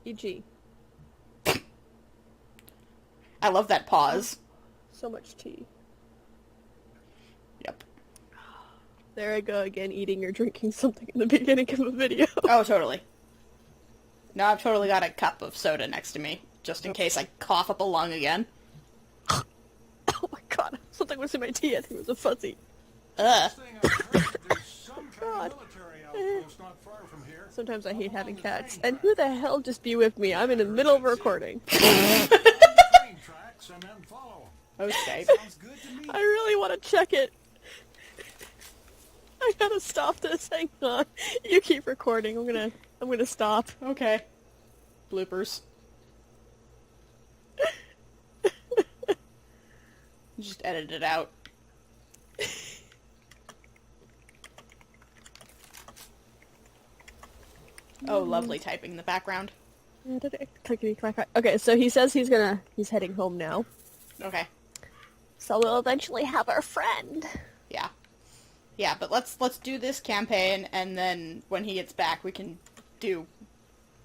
E.g. I love that pause. So much tea. Yep. There I go again, eating or drinking something in the beginning of a video. Oh, totally. Now I've totally got a cup of soda next to me, just in case I cough up a lung again. Oh my god, something was in my tea. I think it was a fuzzy. Ugh. God. Sometimes I hate having cats. And who the hell just be with me? I'm in the middle of a recording. Okay. I really want to check it. I gotta stop this. Hang on. You keep recording. I'm gonna stop. Okay. Bloopers. Just edit it out. Oh, lovely typing in the background. Okay, so he says he's heading home now. Okay. So we'll eventually have our friend. Yeah. Yeah, but let's do this campaign, and then when he gets back, we can do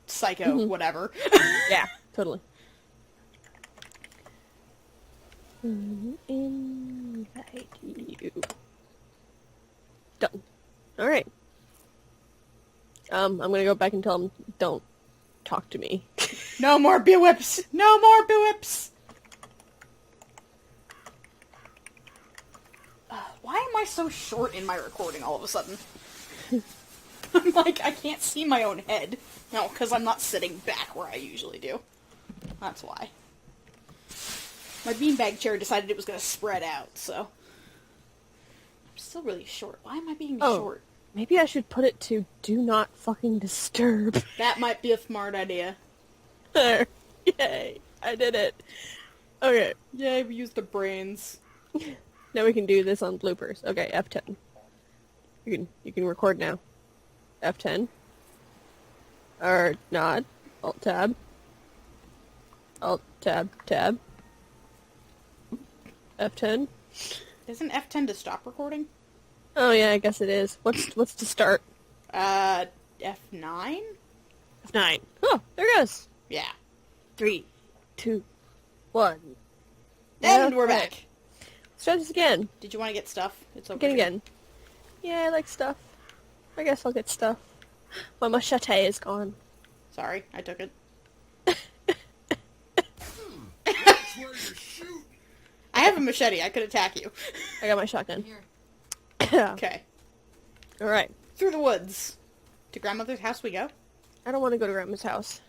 Psycho whatever. Yeah, totally. Invite you. Done. Alright. I'm gonna go back and tell him, don't talk to me. No more B-whips! No more B-whips! Why am I so short in my recording all of a sudden? I'm like, I can't see my own head. No, because I'm not sitting back where I usually do. That's why. My beanbag chair decided it was going to spread out, so... I'm still really short. Why am I being short? Maybe I should put it to do not fucking disturb. That might be a smart idea. There. Yay. I did it. Okay. Yay, we used the brains. Now we can do this on bloopers. Okay, F10. You can record now. F10. Or not. Alt tab. Alt tab tab. F10. Isn't F10 to stop recording? Oh yeah, I guess it is. What's to start? F9? F9. Oh, there it goes. Yeah. 3, 2, 1. And we're back. Let's try this again. Did you want to get stuff? It's okay. Again. Yeah, I like stuff. I guess I'll get stuff. My machete is gone. Sorry, I took it. That's where you shoot. I have a machete. I could attack you. I got my shotgun. Here. Okay. Alright. Through the woods. To grandmother's house we go? I don't want to go to Grandma's house.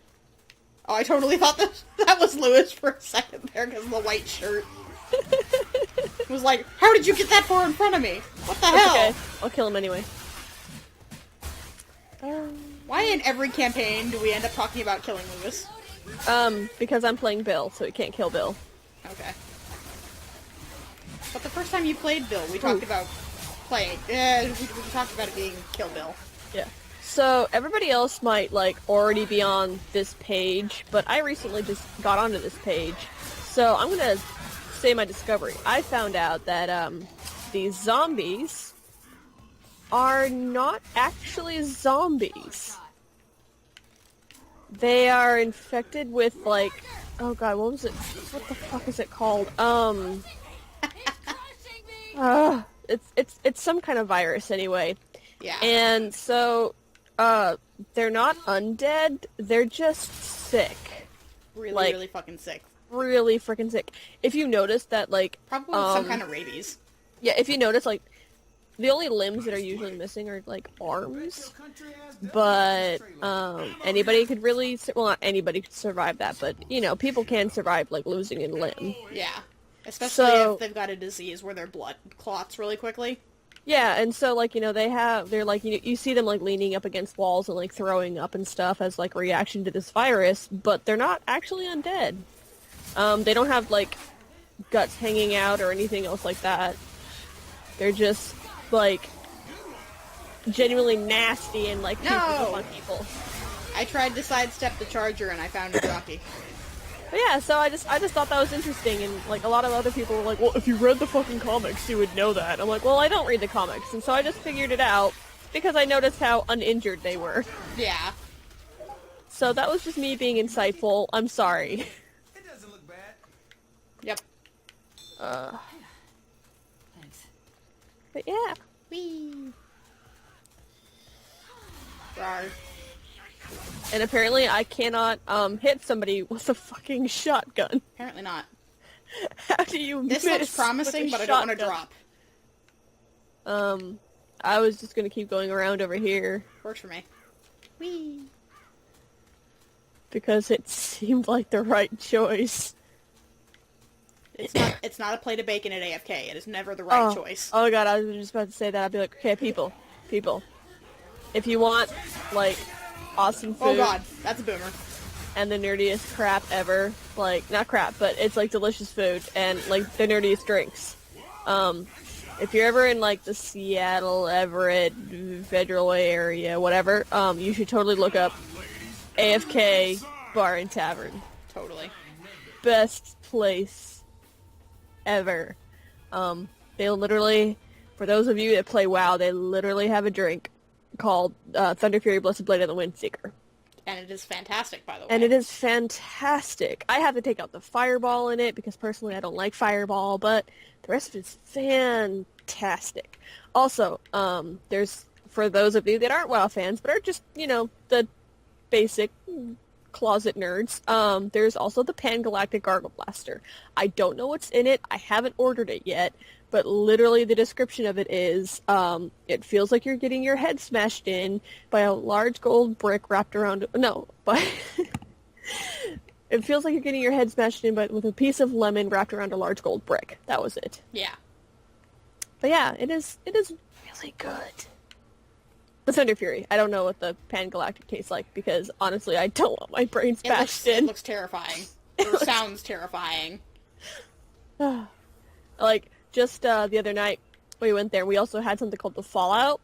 Oh, I totally thought that was Lewis for a second there because of the white shirt. It was like, how did you get that far in front of me? What the hell? Okay. I'll kill him anyway. Why in every campaign do we end up talking about killing Lewis? Because I'm playing Bill, so he can't kill Bill. Okay. But the first time you played Bill, we talked about playing. We talked about it being Kill Bill. Yeah. So, everybody else might, like, already be on this page, but I recently just got onto this page. So, I'm gonna say my discovery. I found out that, these zombies are not actually zombies. They are infected with, like... Oh god, what was it? What the fuck is it called? It's some kind of virus anyway. Yeah. And so, they're not undead, they're just sick. Really, really fucking sick. Really freaking sick. If you notice that, like... Probably some kind of rabies. Yeah, if you notice, like, the only limbs that are usually missing are, like, arms. But, anybody could really... Well, not anybody could survive that, but, you know, people can survive, like, losing a limb. Yeah. Especially if they've got a disease where their blood clots really quickly. Yeah, and so, like, you know, they're, like, you see them, like, leaning up against walls and, like, throwing up and stuff as, like, a reaction to this virus, but they're not actually undead. They don't have, like, guts hanging out or anything else like that. They're just, like, genuinely nasty and, like, creeping up on people. I tried to sidestep the charger and I found it rocky. But yeah, so I just thought that was interesting, and, like, a lot of other people were like, well, if you read the fucking comics, you would know that. I'm like, well, I don't read the comics, and so I just figured it out, because I noticed how uninjured they were. Yeah. so that was just me being insightful. I'm sorry. It doesn't look bad. Yep. Thanks. But yeah. Whee! Rawr. And apparently I cannot hit somebody with a fucking shotgun. Apparently not. How do you This miss looks promising, with a but I don't want to shotgun? drop. I was just gonna keep going around over here Works for me. Whee! because it seemed like the right choice. It's not a plate of bacon at AFK. It is never the right choice. Oh god, I was just about to say that. I'd be like, okay, people, if you want, like, awesome food Oh god, that's a boomer. and the nerdiest crap ever, like, not crap, but it's, like, delicious food and, like, the nerdiest drinks. If you're ever in, like, the Seattle, Everett, Federal Way area, whatever, you should totally look up AFK Bar and Tavern. Totally. Best place ever. They literally, for those of you that play WoW, they literally have a drink called Thunder Fury Blessed Blade of the Windseeker. And it is fantastic, by the way. And it is fantastic. I have to take out the fireball in it because personally I don't like fireball, but the rest of it is fantastic. Also, there's, for those of you that aren't WoW fans, but are just, you know, the basic closet nerds, there's also the Pan-Galactic Gargle Blaster. I don't know what's in it. I haven't ordered it yet, but literally the description of it is, it feels like you're getting your head smashed in by a large gold brick wrapped around... No, but... It feels like you're getting your head smashed in, but with a piece of lemon wrapped around a large gold brick. That was it. Yeah. But yeah, it is really good. The Thunder Fury. I don't know what the Pan-Galactic tastes like, because honestly, I don't want my brain smashed It in. looks terrifying. Or sounds terrifying. Like, just the other night, we went there, we also had something called the Fallout.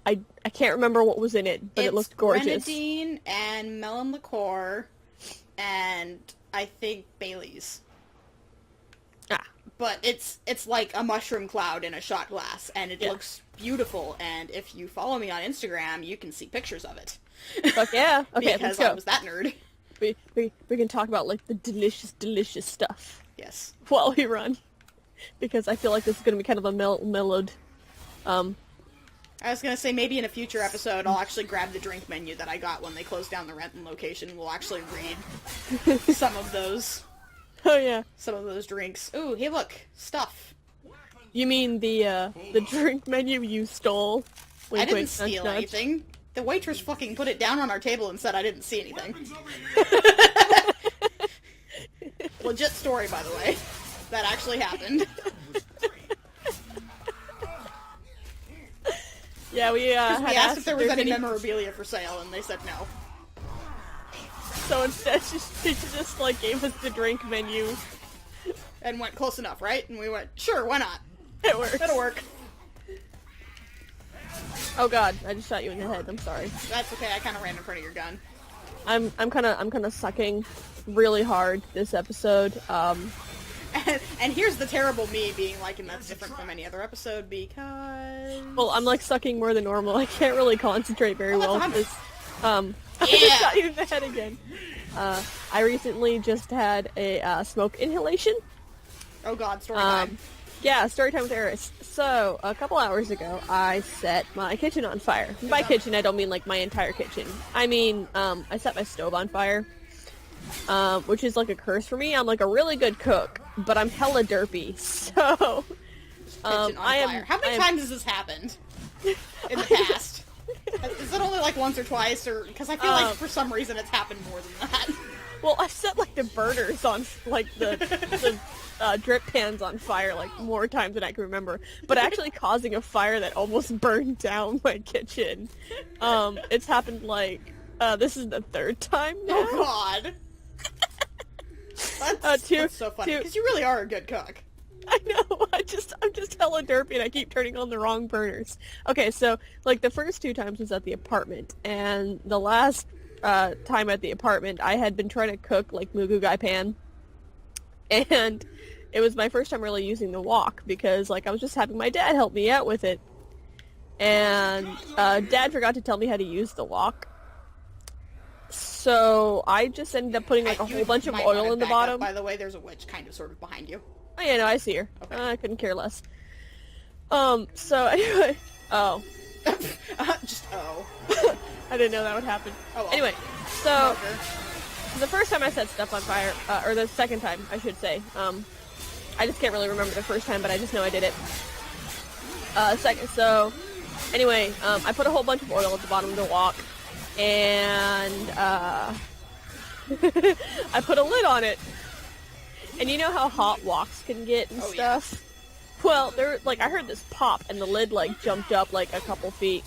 I can't remember what was in it, but it looked gorgeous. Grenadine and melon liqueur, and I think Bailey's. Ah. But it's like a mushroom cloud in a shot glass, and it looks beautiful, and if you follow me on Instagram, you can see pictures of it. Fuck yeah. Okay, because let's go. I was that nerd. We can talk about, like, the delicious stuff Yes. while we run. Because I feel like this is going to be kind of a mellowed... I was gonna say, maybe in a future episode, I'll actually grab the drink menu that I got when they closed down the Renton location, and we'll actually read some of those Oh yeah. drinks. Ooh, hey look, stuff. You mean the drink menu you stole? I Wink, didn't wink, steal nudge, nudge. anything. The waitress fucking put it down on our table and said I didn't see anything. Weapons over here. Legit story, by the way. That actually happened. Yeah, we We had asked if there was there's any memorabilia for sale, and they said no. So instead, she just like gave us the drink menu. And went close enough, right? And we went, sure, why not? It works. That'll work. Oh god, I just shot you in the head. I'm sorry. That's okay, I kind of ran in front of your gun. I'm kind of sucking really hard this episode. And here's the terrible me being like, and that's different from any other episode because... Well, I'm like sucking more than normal. I can't really concentrate very well that's because I Yeah. just shot you in the head again. I recently just had a smoke inhalation. Oh god, story time. Yeah, story time with Eris. So, a couple hours ago, I set my kitchen on fire. By kitchen, I don't mean like my entire kitchen. I mean, I set my stove on fire, which is like a curse for me. I'm like a really good cook, but I'm hella derpy. So, Kitchen on fire. How many times has this happened in the past? Is it only like once or twice, or because I feel like for some reason it's happened more than that? Well, I've set like the burners on like the drip pans on fire like more times than I can remember, but actually causing a fire that almost burned down my kitchen. It's happened like this is the third time now. Oh god. That's so funny because you really are a good cook. I know. I'm just hella derpy and I keep turning on the wrong burners. Okay, so like the first two times was at the apartment, and the last time at the apartment I had been trying to cook like Mugu Gai Pan, and it was my first time really using the wok because like I was just having my dad help me out with it, and Dad forgot to tell me how to use the wok. So I just ended up putting like a whole bunch of might oil wanna in the back up, bottom. by the way, there's a witch kind of sort of behind you. Oh yeah, no, I see her. Okay. I couldn't care less. So anyway, oh, Just, oh. I didn't know that would happen. Oh, well. Anyway, so Marker. the first time I set stuff on fire, or the second time, I should say, I just can't really remember the first time, but I just know I did it. So, anyway, I put a whole bunch of oil at the bottom of the wok, and, I put a lid on it. And you know how hot woks can get and stuff? Well, I heard this pop, and the lid, jumped up, a couple feet.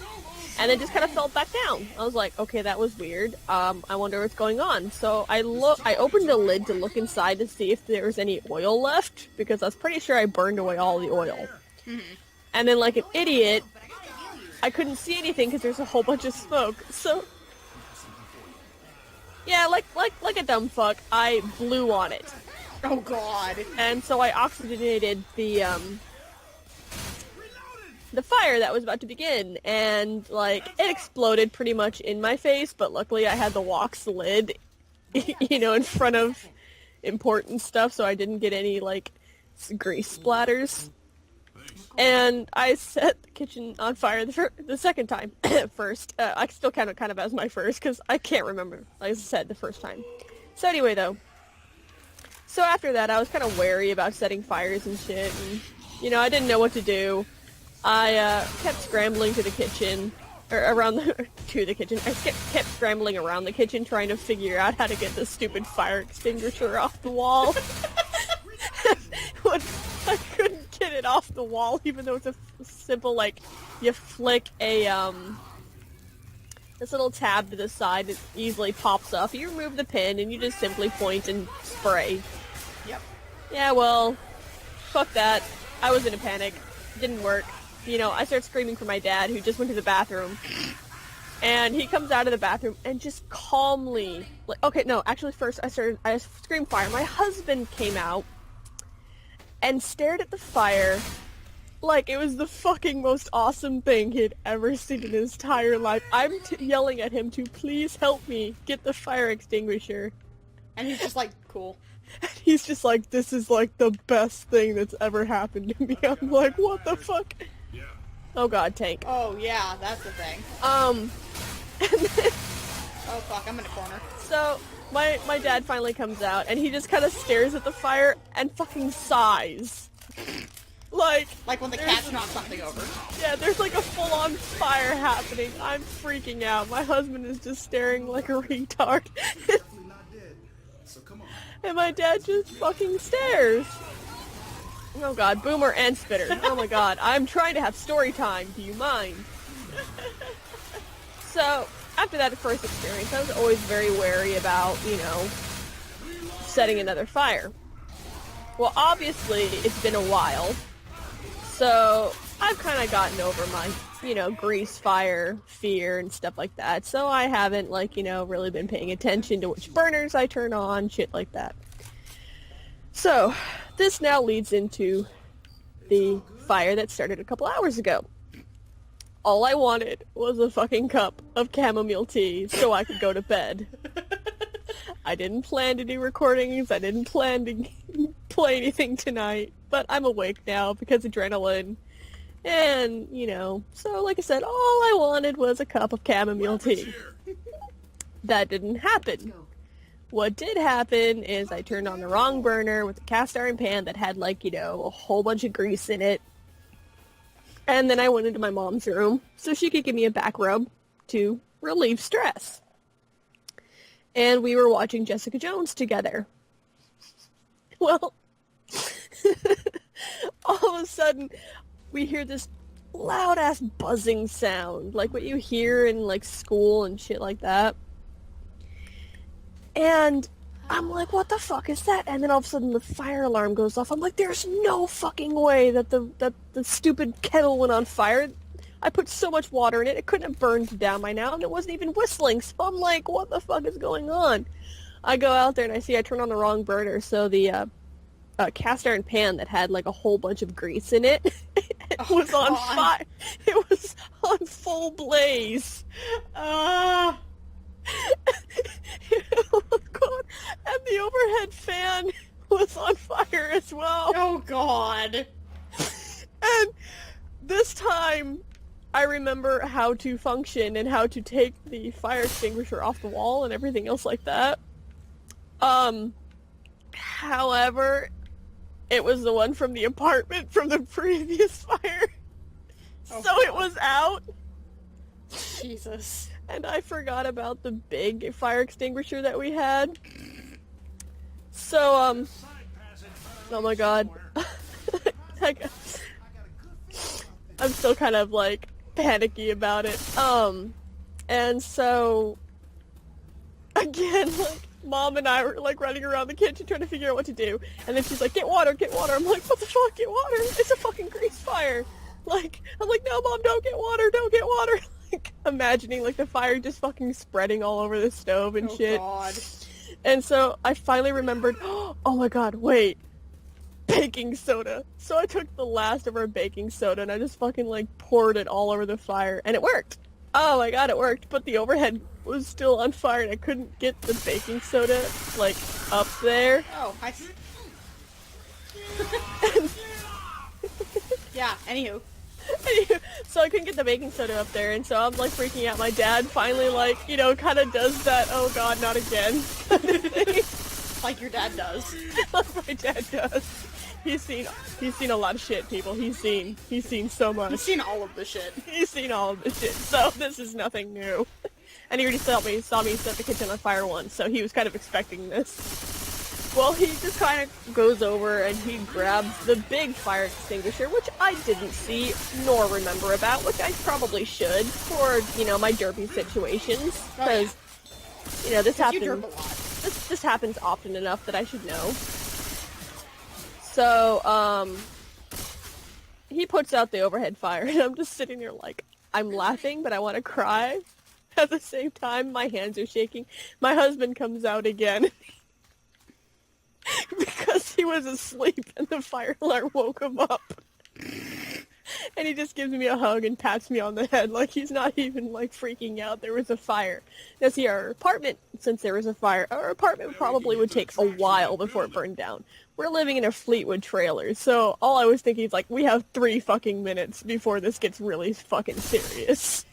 And then just kind of fell back down. I was like, okay, that was weird. I wonder what's going on. So I opened the lid to look inside to see if there was any oil left, because I was pretty sure I burned away all the oil. Mm-hmm. And then, like an idiot, I couldn't see anything because there's a whole bunch of smoke. So, yeah, like a dumb fuck, I blew on it. Oh god. And so I oxygenated the fire that was about to begin, and it exploded pretty much in my face, but luckily I had the wok's lid, in front of important stuff, so I didn't get any grease splatters. And I set the kitchen on fire the second time. First, I still count it kind of as my first because I can't remember, like I said, the first time. So anyway, though, so after that I was kind of wary about setting fires and shit, and I didn't know what to do. I kept scrambling to the kitchen, or to the kitchen. I kept scrambling around the kitchen trying to figure out how to get the stupid fire extinguisher off the wall. When I couldn't get it off the wall, even though it's a simple, you flick this little tab to the side, it easily pops up. You remove the pin, and you just simply point and spray. Yep. Yeah, well, fuck that. I was in a panic. It didn't work. I start screaming for my dad, who just went to the bathroom. And he comes out of the bathroom and just calmly... first I screamed fire. My husband came out and stared at the fire like it was the fucking most awesome thing he'd ever seen in his entire life. I'm yelling at him to please help me get the fire extinguisher. And he's just like, cool. He's just like, this is the best thing that's ever happened to me. I'm like, what the fuck? Oh god, tank. Oh yeah, that's the thing. And then, oh fuck, I'm in a corner. So, my dad finally comes out, and he just kind of stares at the fire and fucking sighs. Like when the cat knocks something over. Yeah, there's a full-on fire happening. I'm freaking out. My husband is just staring like a retard. And my dad just fucking stares. Oh god, boomer and spitter. Oh my god, I'm trying to have story time. Do you mind? So, after that first experience, I was always very wary about, setting another fire. Well, obviously, it's been a while. So, I've kind of gotten over my, grease fire fear and stuff like that. So, I haven't, really been paying attention to which burners I turn on, shit like that. So, this now leads into the fire that started a couple hours ago. All I wanted was a fucking cup of chamomile tea so I could go to bed. I didn't plan to do recordings, I didn't plan to play anything tonight, but I'm awake now because adrenaline. And, so like I said, all I wanted was a cup of chamomile tea. That didn't happen. What did happen is I turned on the wrong burner with a cast iron pan that had, a whole bunch of grease in it. And then I went into my mom's room so she could give me a back rub to relieve stress. And we were watching Jessica Jones together. Well, all of a sudden, we hear this loud-ass buzzing sound, like what you hear in, school and shit like that. And I'm like, what the fuck is that? And then all of a sudden the fire alarm goes off. I'm like, there's no fucking way that the stupid kettle went on fire. I put so much water in it, it couldn't have burned down by now, and it wasn't even whistling. So I'm like, what the fuck is going on? I go out there and I turn on the wrong burner, so the cast iron pan that had a whole bunch of grease in it, was on fire. It was on full blaze. It the overhead fan was on fire as well. Oh god. And this time, I remember how to function and how to take the fire extinguisher off the wall and everything else like that. However, it was the one from the apartment from the previous fire. Oh, So it was out. Jesus. And I forgot about the big fire extinguisher that we had. So, oh my god. I'm still kind of, like, panicky about it. And so, again, like, Mom and I were, like, running around the kitchen trying to figure out what to do. And then she's like, get water, get water. I'm like, what the fuck, get water? It's a fucking grease fire. Like, I'm like, no, Mom, don't get water, don't get water. Like, imagining, like, the fire just fucking spreading all over the stove and shit. God. And so, I finally remembered, oh my god, wait. Baking soda. So I took the last of our baking soda and I just fucking, like, poured it all over the fire. And it worked. Oh my god, it worked. But the overhead was still on fire and I couldn't get the baking soda, like, up there. Oh, I see. Yeah, anywho. So I couldn't get the baking soda up there, and so I'm, like, freaking out. My dad finally, like, you know, kind of does that, oh god, not again, kind of thing. Like your dad does. Like my dad does. He's seen a lot of shit, people. He's seen so much. He's seen all of the shit. He's seen all of the shit, so this is nothing new. And he already saw me set the kitchen on fire once, so he was kind of expecting this. Well, he just kind of goes over and he grabs the big fire extinguisher, which I didn't see nor remember about, which I probably should for, you know, my derpy situations. Because, you know, this happens. You derp a lot. This happens often enough that I should know. So, he puts out the overhead fire, and I'm just sitting there like, I'm laughing, but I want to cry. At the same time, my hands are shaking. My husband comes out again. Because he was asleep and the fire alarm woke him up. And he just gives me a hug and pats me on the head like he's not even, like, freaking out there was a fire. Now see, our apartment, since there was a fire, our apartment probably would take a while before it burned down. We're living in a Fleetwood trailer, so all I was thinking is, like, we have 3 fucking minutes before this gets really fucking serious.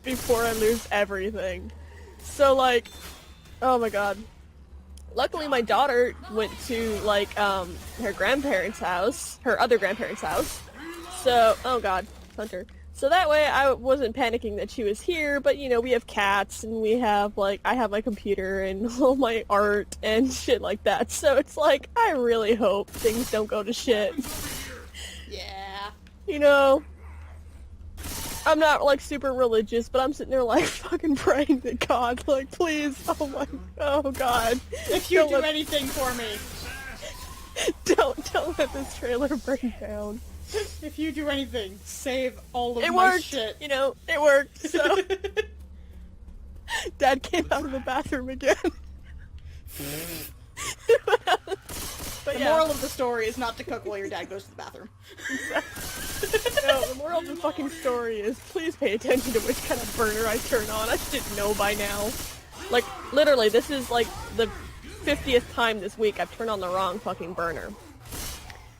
Before I lose everything. So, like, oh my god. Luckily, my daughter went to, like, her grandparents' house, her other grandparents' house. So, oh god, Hunter. So that way I wasn't panicking that she was here, but, you know, we have cats, and we have, like, I have my computer and all my art and shit like that. So it's like, I really hope things don't go to shit. Yeah. You know? I'm not, like, super religious, but I'm sitting there, like, fucking praying to God, like, please, oh god. If you do anything for me. Don't let this trailer burn down. If you do anything, save all of It my worked, shit. you know, it worked, so. Dad came out of the bathroom again. But The yeah. moral of the story is not to cook while your dad goes to the bathroom. No, the moral of the fucking story is please pay attention to which kind of burner I turn on. I should know by now. Like, literally, this is like the 50th time this week I've turned on the wrong fucking burner.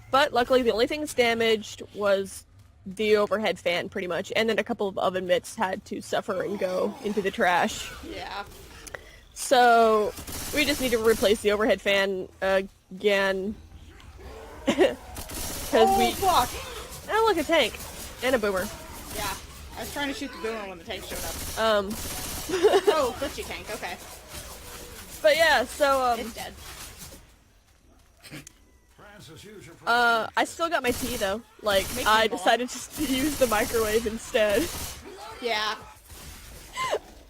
But luckily, the only thing that's damaged was the overhead fan, pretty much, and then a couple of oven mitts had to suffer and go into the trash. Yeah. So, we just need to replace the overhead fan again. Fuck! Oh, look, a tank. And a boomer. Yeah. I was trying to shoot the boomer when the tank showed up. Oh, glitchy tank, okay. But yeah, so, It's dead. I still got my tea, though. Like, I decided just to use the microwave instead. Yeah.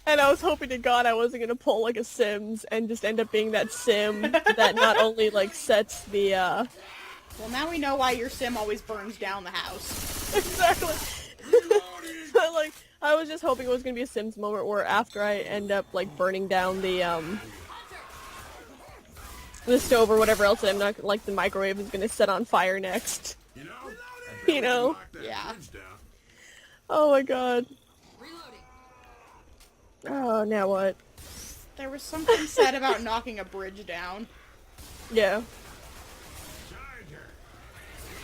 And I was hoping to God I wasn't gonna pull, like, a Sims and just end up being that Sim that not only, like, sets the, Well, now we know why your sim always burns down the house. Exactly. But, like, I was just hoping it was gonna be a Sims moment where after I end up, like, burning down the stove or whatever else, I'm not, like, the microwave is gonna set on fire next. You know? Yeah. Oh my god. Oh, now what? There was something said about knocking a bridge down. Yeah.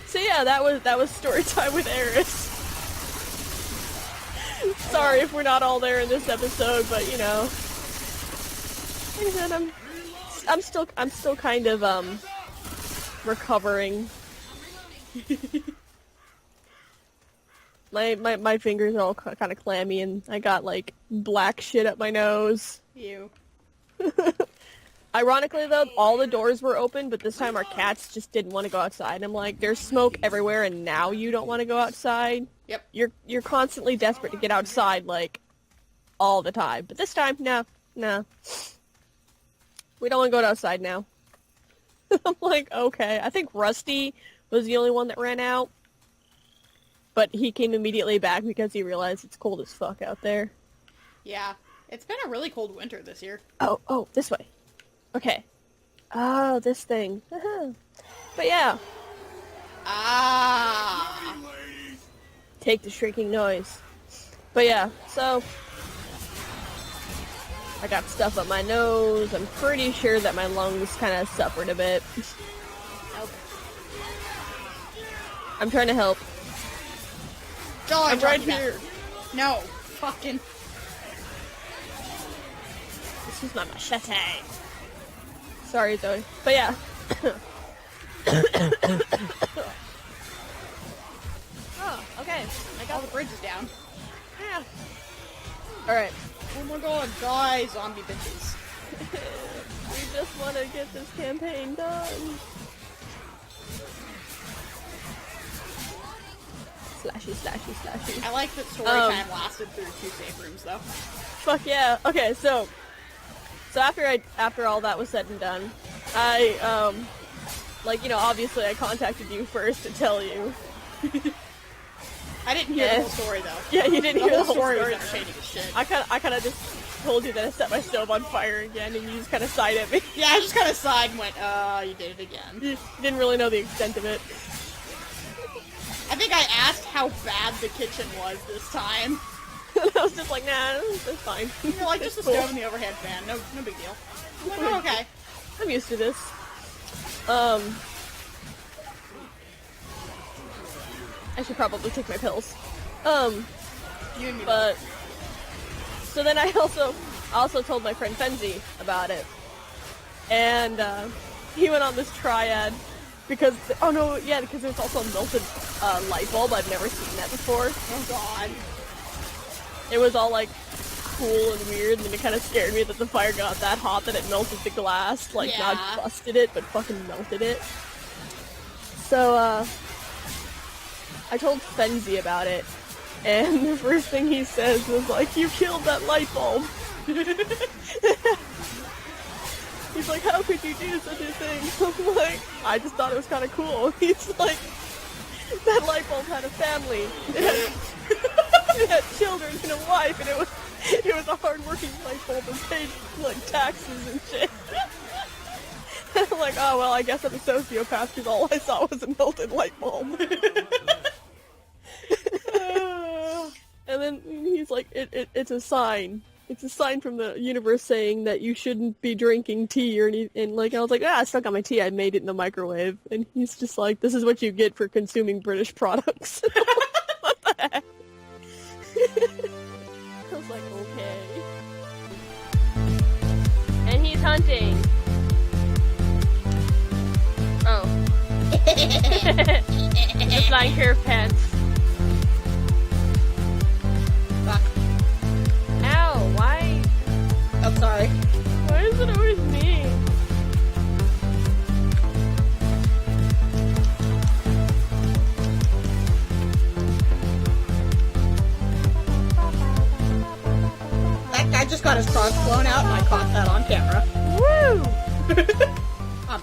So yeah, that was story time with Eris. Sorry if we're not all there in this episode, but you know, like I said, I'm still kind of recovering. my fingers are all kind of clammy, and I got like black shit up my nose. Ew. Ironically though, all the doors were open, but this time our cats just didn't want to go outside. And I'm like, there's smoke everywhere, and now you don't want to go outside? Yep. You're constantly desperate to get outside, like, all the time. But this time, no. We don't want to go outside now. I'm like, okay. I think Rusty was the only one that ran out. But he came immediately back because he realized it's cold as fuck out there. Yeah. It's been a really cold winter this year. Oh, this way. Okay. Oh, this thing. But yeah. Ah. Take the shrieking noise. But yeah, so I got stuff up my nose. I'm pretty sure that my lungs kind of suffered a bit. Nope. I'm trying to help. Oh, I'm right here. No. Fucking. This is my machete. Sorry, Zoe. But yeah. Oh, okay. I got the bridges down. Yeah. Alright. Oh my god, die, zombie bitches. We just want to get this campaign done. Slashy. I like that story time lasted through 2 safe rooms, though. Fuck yeah. Okay, so after all that was said and done, I like, you know, obviously I contacted you first to tell you. I didn't hear the whole story though. Yeah, you didn't hear the whole story. Was entertaining as shit. I kind of just told you that I set my stove on fire again, and you just kind of sighed at me. Yeah, I just kind of sighed and went, you did it again. You didn't really know the extent of it. I think I asked how bad the kitchen was this time. I was just like, nah, that's fine. You're like, just a cool. stove and the overhead fan, no big deal. I'm like, oh, okay. I'm used to this. I should probably take my pills. You and me But so then I also told my friend Fenzi about it, and he went on this triad because because there's also a melted light bulb. I've never seen that before. Oh god. It was all like cool and weird, and it kind of scared me that the fire got that hot that it melted the glass, like Yeah. not busted it, but fucking melted it. So I told Fenzi about it, and the first thing he says was like, "You killed that light bulb." He's like, "How could you do such a thing?" I'm like, "I just thought it was kind of cool." He's like, "That light bulb had a family. It had children and a wife, and it was a hard-working light bulb and paid like taxes and shit." And I'm like, "Oh well, I guess I'm a sociopath because all I saw was a melted light bulb." And then he's like, "It's a sign. It's a sign from the universe saying that you shouldn't be drinking tea or anything." And like, I was like, I stuck on my tea. I made it in the microwave. And he's just like, "This is what you get for consuming British products." What the heck? I was like, okay. And he's hunting. Oh. The flying curve pants. Fuck. Ow, why? I'm sorry. Why is it always me? That guy just got his cross blown out and I caught that on camera. Woo!